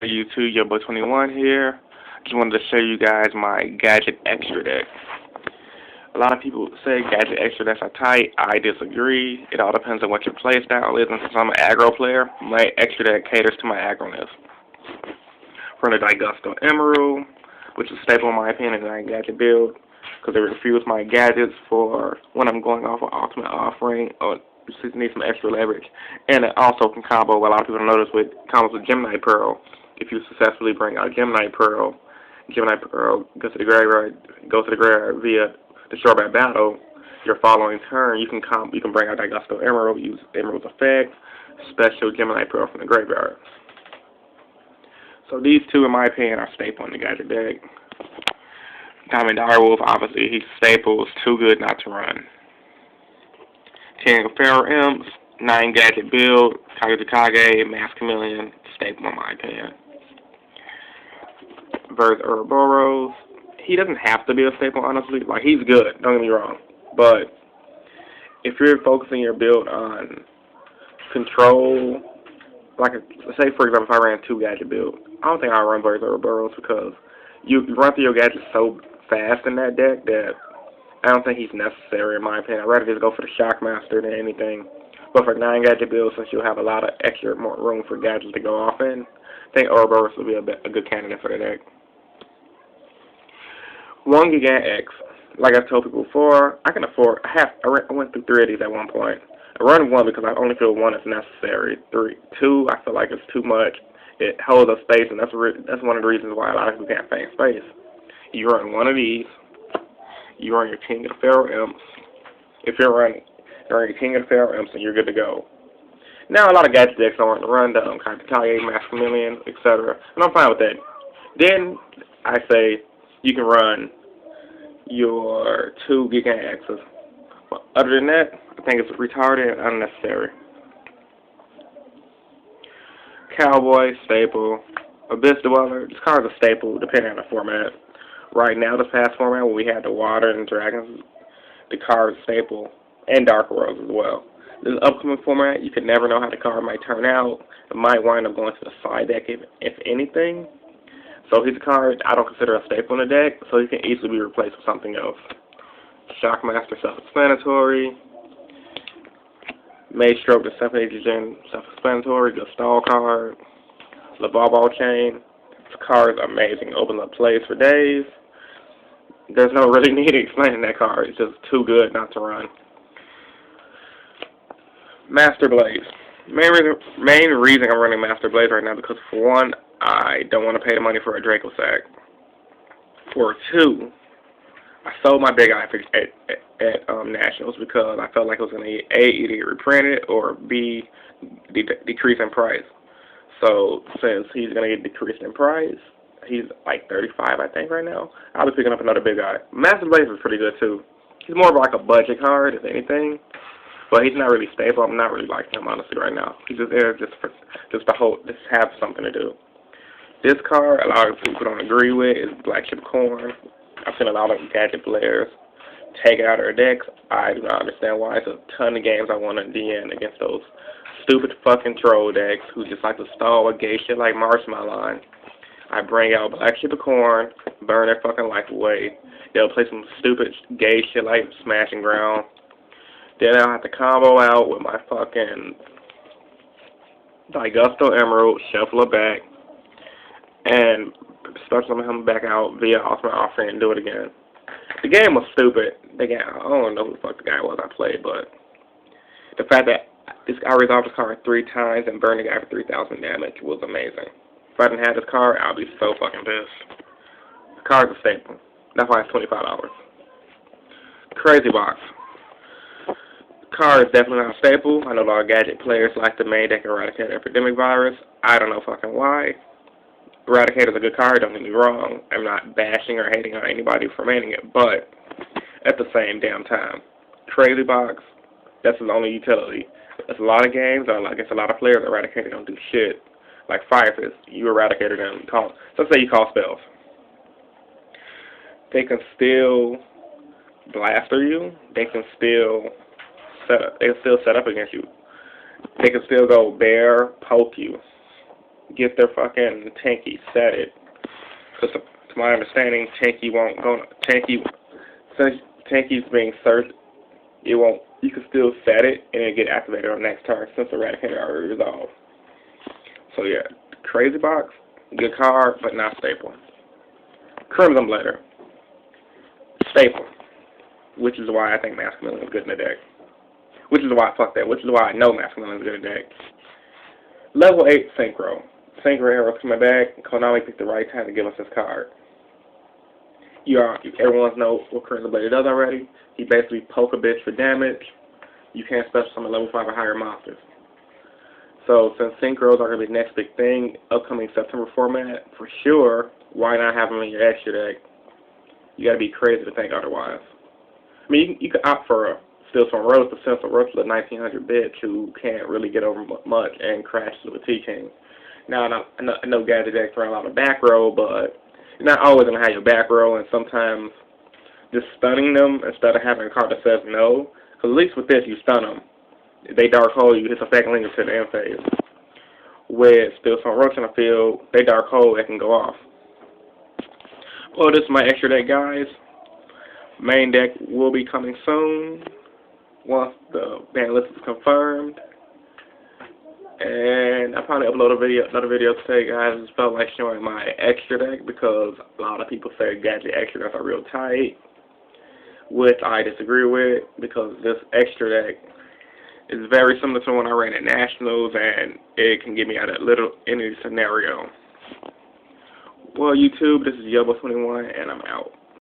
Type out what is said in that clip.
YouTube, Yupboy 21 here. Just wanted to show you guys my Gadget Extra deck. A lot of people say Gadget Extra decks are tight. I disagree. It all depends on what your play style is. And since I'm an aggro player, my Extra deck caters to my aggroness. From the Digusto Emerald, which is a staple in my opinion in my Gadget build, because it refuse my gadgets for when I'm going off an ultimate offering or just need some extra leverage. And it also can combo, what a lot of people notice, with combos with Gemini Pearl. If you successfully bring out Gemini Pearl goes to the graveyard via the short battle. Your following turn, you can bring out Digusto Emerald, use Emerald's effect, special Gemini Pearl from the graveyard. So these two, in my opinion, are staple in the Gadget deck. Diamond Direwolf, obviously, he's staple. It's too good not to run. 10 Pharaoh Imps, 9 Gadget build, Kage, Mass Chameleon, staple in my opinion. Verse Ouroboros, he doesn't have to be a staple, honestly. Like, he's good, don't get me wrong. But if you're focusing your build on control, like, say, for example, if I ran 2 Gadget build, I don't think I'll run Verse Ouroboros because you run through your gadgets so fast in that deck that I don't think he's necessary, in my opinion. I'd rather just go for the Shockmaster than anything. But for 9 Gadget builds, since you'll have a lot of extra more room for gadgets to go off in, I think Ouroboros will be a good candidate for the deck. 1 Gigant X. Like I told people before, I can afford. I went through 3 of these at one point. I run 1 because I only feel 1 is necessary. 2, I feel like it's too much. It holds up space, and that's one of the reasons why a lot of people can't find space. You run 1 of these. You run your King of the Pharaoh Imps. If you're running, you run your King of the Pharaoh Imps, and you're good to go. Now, a lot of Gadget decks don't want to run them, Kage, Mass Chameleon, etc. And I'm fine with that. Then, I say, you can run your 2 Gigant X's. But other than that, I think it's retarded and unnecessary. Cowboy, staple. Abyss Dweller, this card's a staple depending on the format. Right now, this past format, when we had the Water and Dragons, the card's staple, and Dark Worlds as well. This upcoming format, you can never know how the card might turn out. It might wind up going to the side deck, if anything. So he's a card I don't consider a staple in the deck, so he can easily be replaced with something else. Shockmaster, self-explanatory. Maestroke, the Self-Agent, self-explanatory, good stall card. The Ball Chain. This card is amazing. Opens up plays for days. There's no really need to explain that card. It's just too good not to run. Master Blaze. Main reason I'm running Master Blaze right now because, for one, I don't want to pay the money for a Draco Sack. For 2, I sold my Big Eye at Nationals because I felt like it was going to either get reprinted or B, decrease in price. So since he's going to get decreased in price, he's like 35, I think, right now. I'll be picking up another Big Eye. Master Blaze is pretty good too. He's more of like a budget card, if anything, but he's not really stable. I'm not really liking him honestly right now. He's just there just to have something to do. This card, a lot of people don't agree with, is Black Chip Corn. I've seen a lot of Gadget players take it out of their decks. I do not understand why. It's a ton of games I want to DN against those stupid fucking troll decks who just like to stall with gay shit like Marshmallow. I bring out Black Chip Corn, burn their fucking life away. They'll play some stupid gay shit like Smashing Ground. Then I'll have to combo out with my fucking Digusto Emerald, shuffle it back, and special him back out via ultimate offering and do it again. The game was stupid. I don't know who the fuck the guy was I played, but the fact that I resolved this card 3 times and burned the guy for 3,000 damage was amazing. If I didn't have this card, I'd be so fucking pissed. The card's a staple. That's why it's $25. Crazy Box. The card is definitely not a staple. I know a lot of Gadget players like the main deck Eradicate Epidemic Virus. I don't know fucking why. Eradicator is a good card, don't get me wrong. I'm not bashing or hating on anybody for maining it, but at the same damn time, Crazy Box, that's his only utility. There's a lot of games, or like it's a lot of players, Eradicator don't do shit. Like Fire Fist, you Eradicator them, let's say you call spells. They can still blaster you, they can still set up against you. They can still go bear, poke you. get their fucking tanky set it. Because to my understanding, tanky won't go. Since tanky's being searched, it won't. You can still set it and it get activated on the next turn since the eradicator already resolved. So yeah, crazy box, good card, but not staple. Crimson Blader, staple, which is why I think Masculine is good in the deck. Which is why Which is why I know Masculine is good in the deck. Level 8 Synchro. Synchro Heroes coming back. Konami picked the right time to give us this card. Everyone knows what Crimson Blader does already. He basically poke a bitch for damage. You can't special summon level 5 or higher monsters. So since Synchros are going to be the next big thing, upcoming September format, for sure, why not have them in your extra deck? You got to be crazy to think otherwise. I mean, you can opt for a Steelstorm Rose, but Steelstorm Rose is a 1900 bitch who can't really get over much and crashes with a T-King. Now, I know Gadget decks run a lot of back row, but you're not always going to have your back row, and sometimes just stunning them instead of having a card that says no, because at least with this, you stun them. They Dark Hole you, his effect lingers to the end phase. With Steelstorm Roach in the field, they Dark Hole, it can go off. Well, this is my extra deck, guys. Main deck will be coming soon once the ban list is confirmed. And I'll probably upload another video today, guys. I just felt like showing my extra deck because a lot of people say Gadget extra decks are real tight, which I disagree with because this extra deck is very similar to when I ran at Nationals, and it can get me out of any scenario. Well, YouTube, this is Yupboy 21, and I'm out.